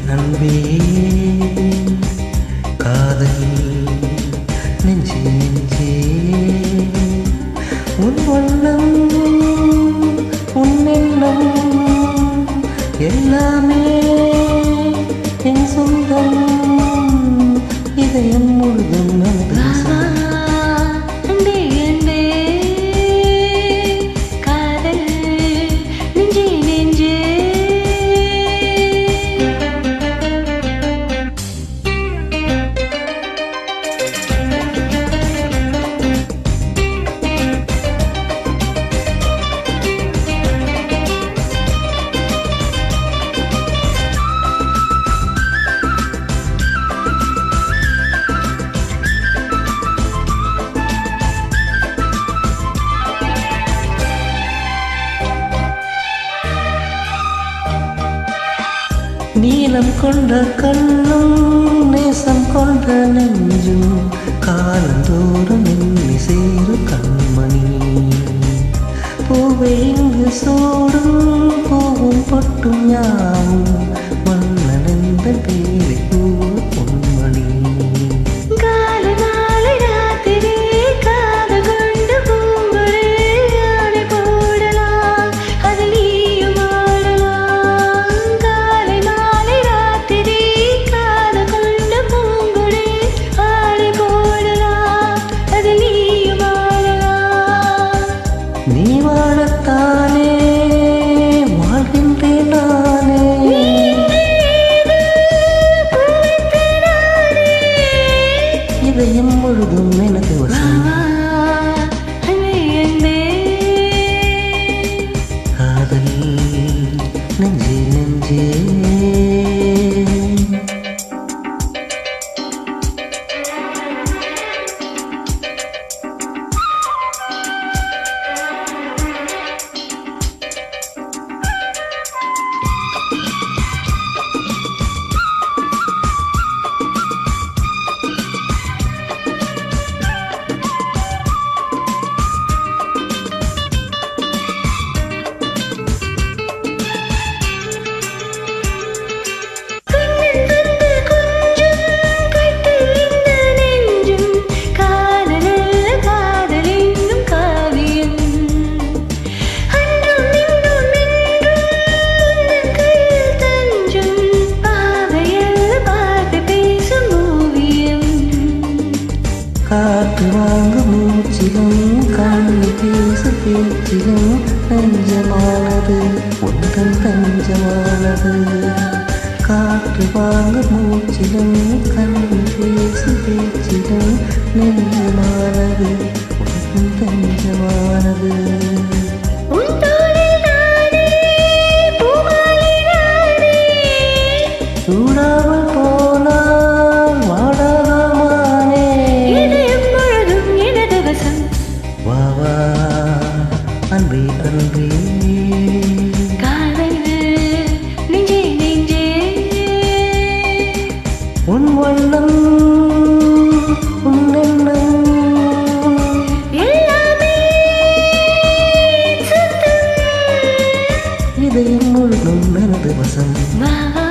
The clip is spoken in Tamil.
அன்பே காதல் நெஞ்சே நெஞ்சே உன் வண்ணம் உன் எண்ணம் எல்லாமே என் சொந்தம் இதயம் முழுதும் நமது நீலம் கொண்ட கண்ணும் நேசம் கொண்ட நெஞ்சும் காலந்தோறும் எண்ணி சேரு கண்மணி பூவை இங்கு சூடும் பூவும் பொட்டும் யாவும் மன்னனெந்த பேரை பூவும் பொன்மணி நீ வாழத்தானே வாழ்கின்றேன் நானே இதயம் முழுதும் எனக்கு காதல் நெஞ்சே நெஞ்சே காற்று வாங்க மூச்சிலும் கண்ணி பேச பேச்சிலும் தஞ்சமானது உந்தன் தஞ்சமானது காற்று வாங்க மூச்சிலும் கண்ணி பேச பேச்சிலும் நெஞ்சமானது உந்தன் தஞ்சமானது சூடாமல் போனால் வாடாதமானே வாவா அன்பே அன்பே காதல் நெஞ்சே நெஞ்சே உன் வண்ணம் உன் எண்ணம் எல்லாமே இதயம் முழுதும் எனது வசம் வா